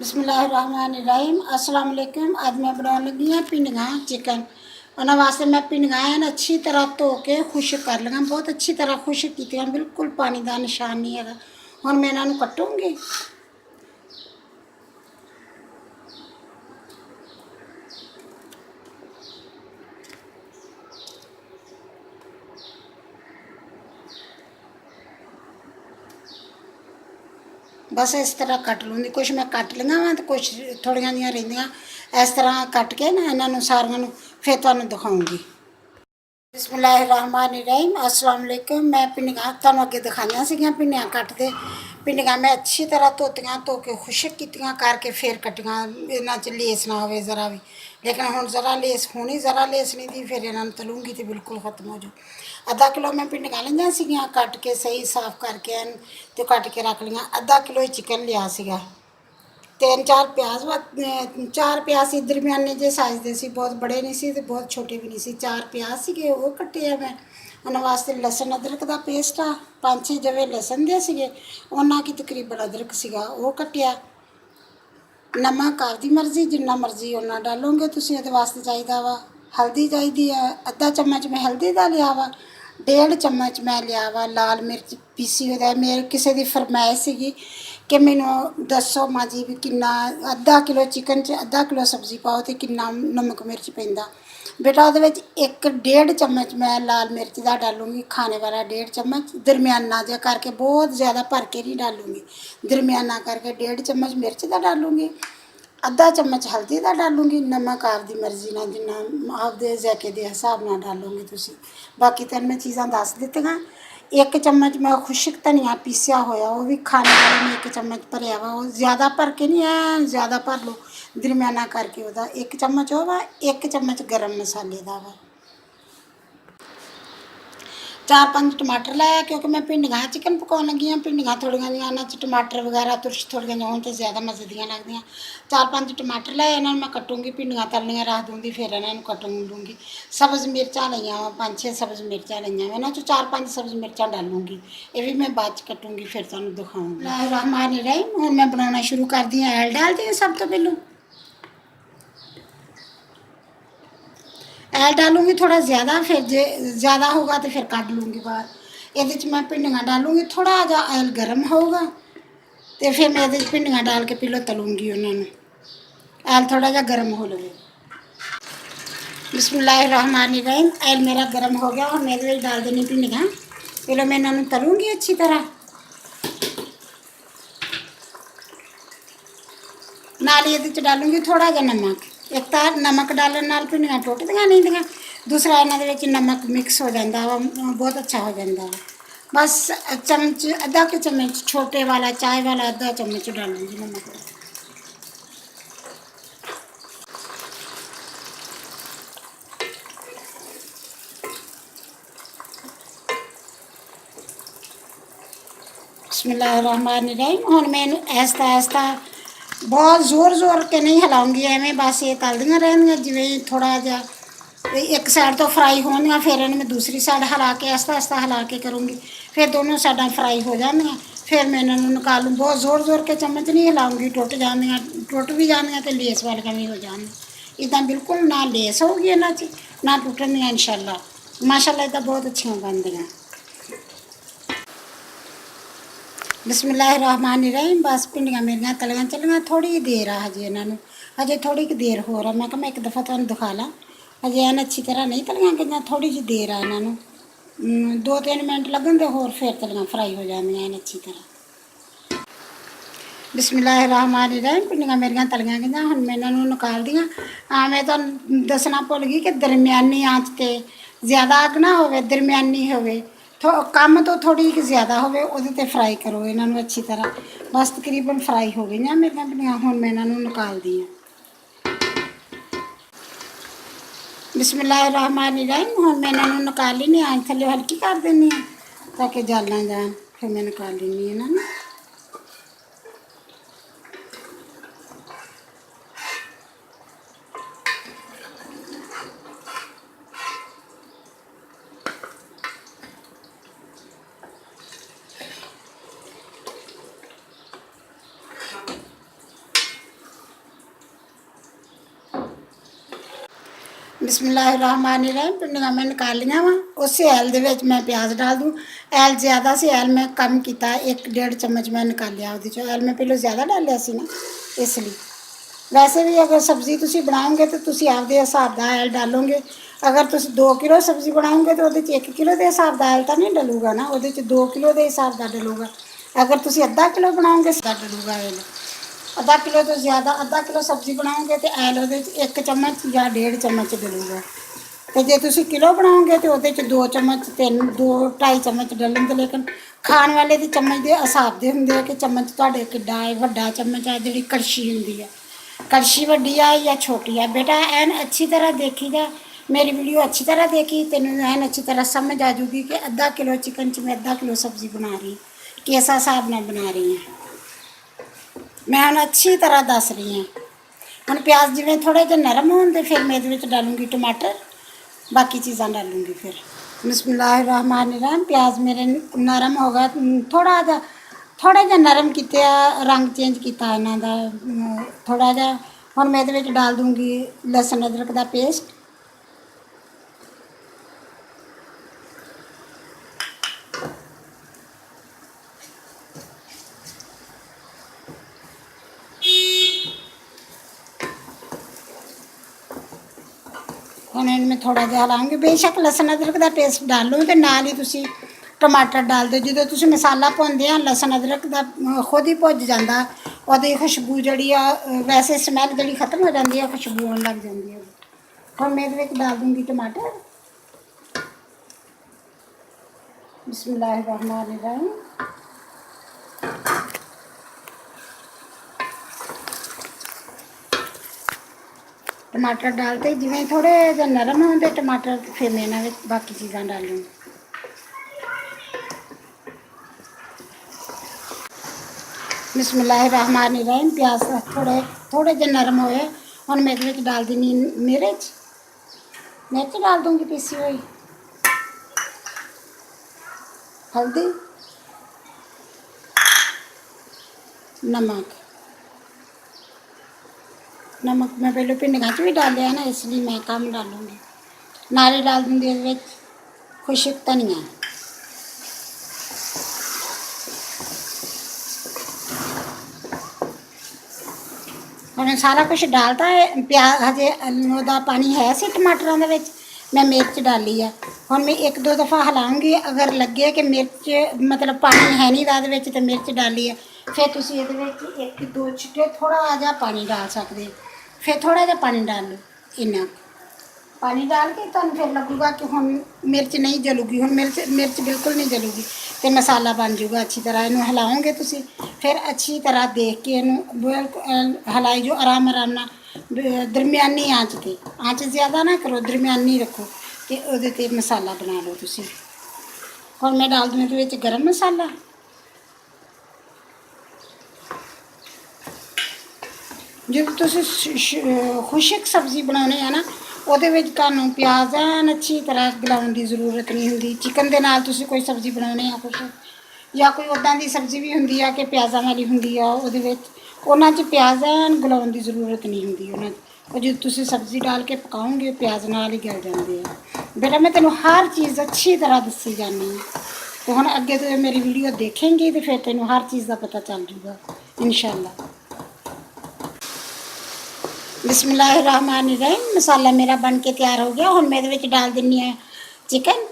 बिस्मिल्लाहिर्रहमानिर्रहीम अस्सलाम वालेकुम। आज मैं बनाने लगी हाँ पिंडियाँ चिकन। उन्होंने वास्ते मैं पिंडियाँ अच्छी तरह धो के खुश्क कर लिया, बहुत अच्छी तरह खुश्क की, बिल्कुल पानी का निशान नहीं है। हुण मैं इन्हों कटूँगी। बस इस तरह कट लूँगी, कुछ मैं कट लिया वा तो कुछ थोड़िया जी रहिंदियां। इस तरह कट के ना इन्हों सारिया फिर तुहानूं दिखाऊँगी। बिस्मिल्लाहिर्रहमानिर्रहीम अस्सलाम वालेकुम। मैं पिंडियाँ तुहानूं अगे दिखाइयां सीगियां पिंडियाँ कटदे। पिंडियाँ मैं अच्छी तरह धोतियां, धो के खुश्क कीतियां करके फिर कटियां। इन्हां च लेस ना होवे जरा भी, लेकिन हुण जरा लेस होनी, जरा लेस नहीं थी, फिर इन्हां नूं तलूंगी तो बिल्कुल खत्म हो जाऊ। आधा किलो मैं पिंडियाँ लईआं सीगियां, कट के सही साफ करके तो कट के रख लिया। आधा किलो चिकन लिया सीगा। 3-4 प्याज वा 4 प्याज सी दरमियाने जे साइज़ दे सी, बहुत बड़े नहीं सी ते बहुत छोटे भी नहीं सी। 4 प्याज सीगे वो कट्टे आ मैं। उन्होंने वास्ते लसन अदरक का पेस्ट आ 5-6 जवे लसन दे सीगे, उन्ना की तकरीबन अदरक सीगा वो कट्टिया। नमक आपकी मर्जी जिन्ना मर्जी उन्ना डालोगे तुसीं। उहदे वास्ते चाहिदा वा हल्दी चाहिदी है, आधा चम्मच मैं हल्दी का लिया वा। 1.5 चम्मच मैं लिया वा लाल मिर्च पीसी हुई। मेरे किसी की फरमाइश सीगी कि मैनू दसो माँ जी भी किन्ना आधा किलो चिकन च आधा किलो सब्जी पाओ तो किन्ना नमक मिर्च पैंदा। बेटा वो 1-1.5 चम्मच मैं लाल मिर्च का डालूँगी, खाने वाला 1.5 चम्मच दरमियाना जा करके, बहुत ज़्यादा भर के नहीं डालूँगी, दरमियाना करके 1.5 चम्मच मिर्च का डालूँगी। आधा चम्मच हल्दी का डालूँगी। नमक आपकी मर्जी ना जिन्ना आपके जायके के हिसाब नाल डालोगे तुसीं। बाकी तो मैं चीज़ां दस दित्तियां। 1 चम्मच मैं खुश्क धनिया पीसिया होया वो भी खाने वाले में 1 चम्मच भरिया वा। वो ज़्यादा भर के नहीं है, ज़्यादा भर लो, दरमियाना करके वह 1 चम्मच हो वा। 1 चम्मच गर्म मसाले का वा। 4-5 टमाटर लाया क्योंकि मैं भिंडियाँ चिकन पकाने लगी हाँ। भिंडियाँ थोड़िया जी इन्हां च टमाटर वगैरह तुरश थोड़िया जी होन तो ज़्यादा मज़े दियाँ लगदियाँ। 4-5 टमाटर लाए, इन्हों मैं कटूँगी, भिंडियाँ तलनियाँ रख दूँगी, फिर इन्हों कट लूँगी। सब्ज़ मिर्चां लिया वा 5-6 सब्ज़ मिर्चां लिया वा, इन्हां चों 4-5 सब्ज़ मिर्चां डालूँगी। ये भी मैं बाद च कटूँगी फिर तुहानूं दिखाऊँगी। बिस्मिल्लाहिर्रहमानिर्रहीम। हुण मैं बनाना शुरू कर दी। ऐल डाल दी सब तो पहलों। ऐल डालूँगी थोड़ा ज़्यादा, फिर जे ज़्यादा होगा तो फिर कट लूँगी बाहर। ये मैं भिंडियाँ डालूँगी, थोड़ा जा ऐल गर्म होगा तो फिर मैं ये भिंडियाँ डाल के पहलों तलूँगी उन्होंने। ऐल थोड़ा जा गर्म हो लगे। बिस्मिल्लाहिर्रहमानिर्रहीम। ऐल मेरा गर्म हो गया और मैं ये डाल देनी भिंडियाँ। पहले मैं इन्होंने तलूँगी अच्छी तरह। नाल ये डालूँगी थोड़ा जा नमक। एक तो नमक डालने नाल भिंडियाँ टुटदियां नहीं दियां, दूसरा इन्होंने नमक मिक्स हो जाता वा, बहुत अच्छा हो जाता वा। बस चमच आधा के चम्मच छोटे वाला चाय वाला आधा चम्मच डालूँगी नमक। बिस्मिल्लाहिर्रहमानिर्रहीम। हुण मैं ऐसा ऐसा बहुत जोर जोर के नहीं हिलाऊंगी, एवें बस ये तलदियां रहनियां जिवें थोड़ा जा एक साइड तो फ्राई होनियां, फिर इन्हें मैं दूसरी साइड हिला के आस्ता आस्ता हिला के करूँगी, फिर दोनों साइडां फ्राई हो जानियां, फिर मैं इन्हों निकालूँ। बहुत जोर जोर के चम्मच नहीं हिलाऊंगी, टुट जानियां, टुट भी जानियां तो लेस वालियां भी हो जानियां। इदा बिल्कुल ना लेस होगी इन्हां च ना टुटनियां इंशाअल्लाह। माशाअल्लाह इदा बहुत अच्छियां बनदियां। बिस्मिल्लाहिर्रहमानिर्रहीम। बस भिंडियाँ मेरियां तलियां चलियां, थोड़ी देर आ हजे इन्हों, हजे थोड़ी देर हो रहा। मैं कहा मैं एक दफ़ा तुहानूं दिखा ला, हजे एन अच्छी तरह नहीं तलियां गईयां, थोड़ी जी देर आ इन्हों 2-3 मिनट लगन तो होर फिर तलियां फ्राई हो जांदियां अच्छी तरह। बिस्मिल्लाहिर्रहमानिर्रहीम। भिंडियाँ मेरियां तलियां गईयां, हुण मैं इन्हों निकाल दियां। हाँ मैं तुहानूं दसना भुल गई कि दरमियानी आंच ते, ज़्यादा अग ना होवे, दरमियानी होवे, कम तो थोड़ी ज़्यादा होवे, उहदे ते फ्राई करो इन्हों अच्छी तरह। बस तकरीबन फ्राई हो गई मेरियां भिंडियां, हुण मैं इन्हों निकाल दी हां। बिस्मिल्लाहिर्रहमानिर्रहीम। हुण मैं इन्हों निकाल लेनी, आंच थल्ले हल्की कर देनी ताकि जल ना जान, फिर मैं निकाल लेनी इन्हों। बिस्मिल्लाहिर्रहमानिर्रहीम। पिंडियां मैं निकाल लिया वा। उस एल दे विच मैं प्याज डाल दूँ। एल ज़्यादा से एल मैं कम किया, 1-1.5 चम्मच मैं निकालिया वो चो। एल मैं पहले ज़्यादा डालिया सी ना, इसलिए। वैसे भी अगर सब्जी तुसी बनाओगे तो तुसी आपदे हिसाब दा एल डालोगे। अगर तुसी 2 किलो सब्जी बनाओगे तो 1 किलो के हिसाब दा एल तो नहीं डलूगा ना, वो 2 किलो के हिसाब दा डलूगा। अगर तुसी अद्धा किलो बनाओगे तो डलूगा एल। अद्धा किलो तो ज़्यादा, अद्धा किलो सब्जी बनाओगे तो एल वो 1 चम्मच या 1.5 चम्मच डलूगा। तो जे तुसी किलो बनाओगे तो वो 2 चम्मच 2-2.5 चम्मच डलन। लेकिन खाने वाले की चम्मच के हिसाब से होंगे कि चम्मच तुहाडे किड्डा है, वड्डा चम्मच है, जी कड़छी होंगी है, कड़छी वड्डी है या छोटी है। बेटा एन अच्छी तरह देखी जा, मेरी वीडियो अच्छी तरह देखी, तेन एन अच्छी तरह समझ आ जूगी कि अद्धा किलो चिकन च मैं अद्धा किलो सब्जी बना रही, किस हिसाब नाल बना रही हैं। मैं हम अच्छी तरह दस रही हूँ। हम प्याज जिमें थोड़े जे नरम होने तो फिर मैं ये डालूँगी टमाटर, बाकी चीज़ां डालूँगी फिर। बिस्मिल्लाहिर्रहमानिर्रहीम। प्याज मेरे नरम हो गया, थोड़ा जा नरम किया, रंग चेंज किया इन्हां दा थोड़ा जा। हुण मैं ये डाल दूँगी लहसुन अदरक का पेस्ट। हुण इनमें थोड़ा जिहा हिलाऊंगी। बेशक लहसुन अदरक का पेस्ट डाल लो तो नाल ही तुसी टमाटर डाल दो। जो तुसी मसाला भुनदे आ लहसुन अदरक का खुद ही भुज जाता, वो खुशबू जी वैसे स्मैल जी खत्म हो जाती है, खुशबू आने लग जाती है। हुण मैं ये डाल दूँगी टमाटर। बिस्मिल्लाहिर्रहमानिर्रहीम। टमाटर डालते जिमें थोड़े जे नरम होंगे टमाटर, फिर मैं इन्हां विच बाकी चीज़ां डालूँगी। बिस्मिल्लाहिर्रहमानिर्रहीम। प्याज थोड़े थोड़े जे नरम होए, हुण मैं ये डाल देनी मिर्च। मिर्च डाल दूँगी पीसी हुई, हल्दी, नमक। नमक मैं पहले भिंडियां च भी डालिया ना, इसलिए मैं कम डालूँगी। नाले डाल दूँगी ये खुशक धनिया। हमने सारा कुछ डालता है। प्याज हजे ओहदा पानी है सी टमाटरों के विच, मैं मिर्च डाली है। हुण मैं 1-2 दफ़ा हिलाऊँगी, अगर लगे कि मिर्च मतलब पानी है नहीं दाद विच तो मिर्च डाली है, फिर तुसीं इहदे विच 1-2 छिट्टे थोड़ा जिहा पानी डाल सकते, फिर थोड़ा जिहा पानी डाल लो। इन्ना पानी डाल के तुहानूं फिर लगूगा कि हुण मिर्च नहीं जलूगी, हुण मिर्च बिल्कुल नहीं जलूगी, तो मसाला बन जूगा अच्छी तरह। इनू हिलाओगे तुसीं, फिर अच्छी तरह देख के इनू हिलाई जो आराम नाल, दरमियानी आँच ते। आँच ज़्यादा ना करो, दरमियानी रखो, तो उहदे ते मसाला बना लो तुसीं। हुण मैं डाल दूँ इहदे विच गरम मसाला। जो तुसीं खुशक सब्जी बनाने है ना, ਉਹਦੇ ਵਿੱਚ ਤੁਹਾਨੂੰ ਪਿਆਜ਼ ਐਨ ਅੱਛੀ ਤਰ੍ਹਾਂ ਗਲਾਉਣ ਦੀ ਜ਼ਰੂਰਤ ਨਹੀਂ ਹੁੰਦੀ। ਚਿਕਨ ਦੇ ਨਾਲ ਤੁਸੀਂ ਕੋਈ ਸਬਜ਼ੀ ਬਣਾਉਣੇ ਆ ਕੁਛ, ਜਾਂ ਕੋਈ ਉੱਦਾਂ ਦੀ ਸਬਜ਼ੀ ਵੀ ਹੁੰਦੀ ਆ ਕਿ ਪਿਆਜ਼ਾਂ ਵਾਲੀ ਹੁੰਦੀ ਆ, ਉਹਦੇ ਵਿੱਚ ਉਹਨਾਂ 'ਚ ਪਿਆਜ਼ ਐਨ ਗਲਾਉਣ ਦੀ ਜ਼ਰੂਰਤ ਨਹੀਂ ਹੁੰਦੀ। ਉਹਨਾਂ 'ਚ ਉਹ ਜਦੋਂ ਤੁਸੀਂ ਸਬਜ਼ੀ ਡਾਲ ਕੇ ਪਕਾਓਗੇ ਪਿਆਜ਼ ਨਾਲ ਹੀ ਗਲ ਜਾਂਦੇ ਆ। ਬੇਟਾ ਮੈਂ ਤੈਨੂੰ ਹਰ ਚੀਜ਼ ਅੱਛੀ ਤਰ੍ਹਾਂ ਦੱਸੀ ਜਾਂਦੀ ਹਾਂ, ਅਤੇ ਹੁਣ ਅੱਗੇ ਤੋਂ ਮੇਰੀ ਵੀਡੀਓ ਦੇਖੇਂਗੀ ਤਾਂ ਫਿਰ ਤੈਨੂੰ ਹਰ ਚੀਜ਼ ਦਾ ਪਤਾ ਚੱਲ ਜੂਗਾ इंशाअल्लाह। बिस्मिल्लाहिर्रहमानिर्रहीम। मसाला मेरा बन के तैयार हो गया। हुण मैं इहदे विच डाल दिन्नी है चिकन।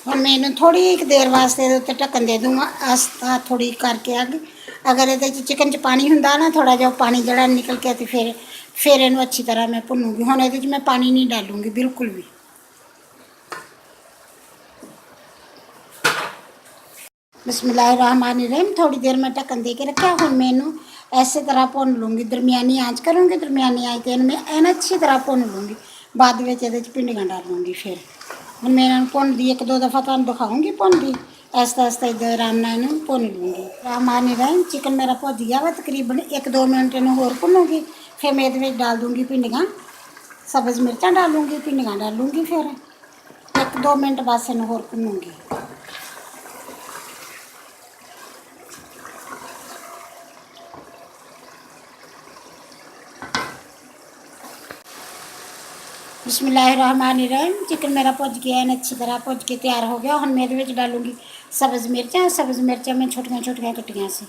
ਹੁਣ मैं इन्हूं थोड़ी एक देर वास्ते उत्ते ढक्कन दे दूँगा, आस्ता थोड़ी करके अग। अगर ये चिकन च पानी हुंदा ना थोड़ा जिहा पानी जड़ा निकल के, तो फिर इन्हूं अच्छी तरह मैं भुनूँगी। हुण इहदे च मैं पानी नहीं डालूँगी बिल्कुल भी। बिस्मिल्लाहिर्रहमानिर्रहीम। थोड़ी देर मैं ढक्कन दे के रखा। हुण मैं इन्हूं ऐसे तरह भुन लूँगी, दरमियानी आँच करूँगी। दरमियानी आँच ते मैं इन्हूं अच्छी तरह भुन लूँगी। बाद विच इहदे च भिंडियां डालूँगी। फिर हुण मैं इन्हां नूं भुनदी 1-2 दफ़ा तुहानूं दिखाऊँगी भुनदी, ऐसा ऐसा इधर आराम नाल इन्हूं भुन लूँगी। रामानी रही चिकन मेरा भुज गया वा तकरीबन 1-2 मिनट इन्हूं होर भुनूंगी। फिर मैं इहदे विच डाल दूँगी भिंडियां, सब्ज़ मिर्चां डालूँगी, भिंडियां डालूँगी। फिर 1-2 मिनट बस इन्हूं होर भुनूंगी। बिस्मिल्लाहिर्रहमानिर्रहीम। चिकन मेरा भुज गया है, अच्छी तरह भुज के तैयार हो गया। हुण मैं इहदे विच डालूँगी सब्ज़ मिर्चां। सब्ज़ मिर्चां मैं छोटियां छोटियां कट्टियां सी,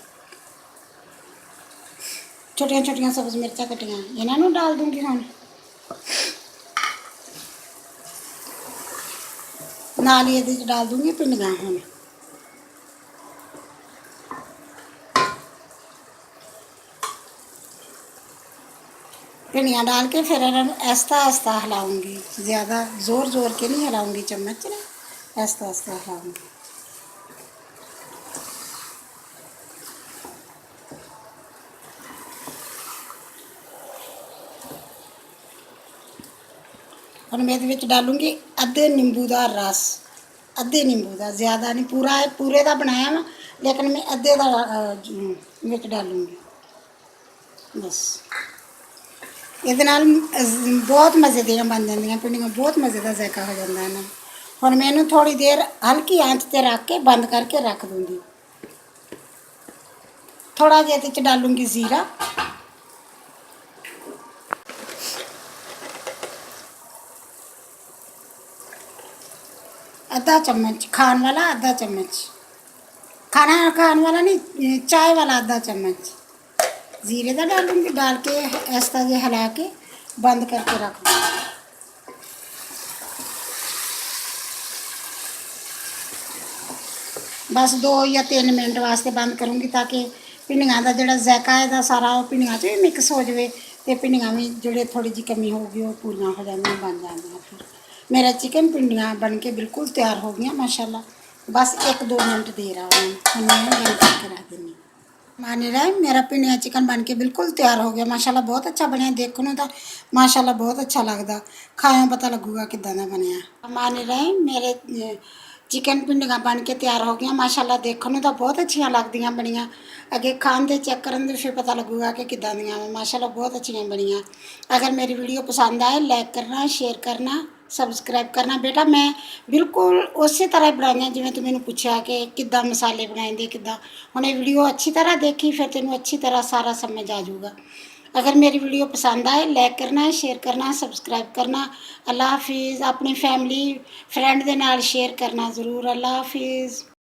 छोटियां छोटियां सब्ज़ मिर्चां कट्टियां, इन्हां नूं डाल दूँगी। हुण नाल ही इहदे च डाल दूँगी भिंडियां। हुण भिंडियां डाल के फिर इन्हां नूं आहिस्ता आहिस्ता हिलाऊँगी, ज़्यादा ज़ोर ज़ोर के नहीं हिलाऊँगी चम्मच ना, आहिस्ता आहिस्ता हिलाऊँगी। हुण मैं इहदे विच डालूँगी अद्धे नींबू दा रस, अद्धे नींबू दा, ज़्यादा नहीं। पूरा पूरे दा बनाया वा, लेकिन मैं अद्धे दा विच डालूँगी बस। ਇਹਦੇ ਨਾਲ ਬਹੁਤ ਮਜ਼ੇ ਦੀਆਂ ਬਣ ਜਾਂਦੀਆਂ ਭਿੰਡੀਆਂ, ਬਹੁਤ ਮਜ਼ੇ ਦਾ ਜ਼ਾਇਕਾ ਹੋ ਜਾਂਦਾ ਇਹਨਾਂ। ਹੁਣ ਮੈਂ ਇਹਨੂੰ ਥੋੜੀ ਦੇਰ ਹਲਕੀ ਆਂਚ ਤੇ ਰੱਖ ਕੇ ਬੰਦ ਕਰਕੇ ਰੱਖ ਦੂੰਗੀ। ਥੋੜਾ ਜਿਹਾ ਇਹਦੇ ਚ ਡਾਲੂੰਗੀ ਜ਼ੀਰਾ, आधा चम्मच खाने वाला, आधा चम्मच खाना खाने वाला नहीं, चाय वाला आधा चम्मच जीरे का डालूंगी। डाल के इस तरह हिला के बंद करके रख दूँगी। बस 2 या 3 मिनट वास्ते बंद करूँगी, ताकि भिंडियां का जो ज़ायका है सारा भिंडियां च भी मिक्स हो जाए, तो भिंडियां भी जो थोड़ी जी कमी होगी वो पूरियां हो जाएंगी, बन जाएंगी। फिर मेरा चिकन भिंडियां बन के बिल्कुल तैयार हो गई माशाल्लाह। बस 1-2 मिनट दे रहा हूँ, मैं बंद करके रख देनी। माने रहे मेरा भिंडियां चिकन बन के बिल्कुल तैयार हो गया माशाल्लाह। बहुत अच्छा बनया, देखने तो माशाल्लाह बहुत अच्छा लगता, खाया पता लगूगा किदा दा बनया। माने रहे मेरे चिकन भिंडियां बन के तैयार हो गई माशाल्लाह। देखने तो बहुत अच्छियां लगदियां बनियां, अगे खान दे चेक करन दे फिर पता लगूगा कि किदा दियां माशाल्लाह बहुत अच्छियां बनियां। अगर मेरी वीडियो पसंद आए लाइक करना, शेयर करना, सबसक्राइब करना। बेटा मैं बिल्कुल उस तरह बनाइयां जिवें तू मैनूं पुछया कि किदा मसाले बनाइंदे किदा। हुण ये वीडियो अच्छी तरह देखी फिर तेनों अच्छी तरह सारा समझ आ जाऊगा। अगर मेरी वीडियो पसंद आए लाइक करना, शेयर करना, सबसक्राइब करना। अल्लाह हाफिज़। अपनी फैमिली फ्रेंड दे नाल शेयर करना ज़रूर। अल्लाह हाफिज़।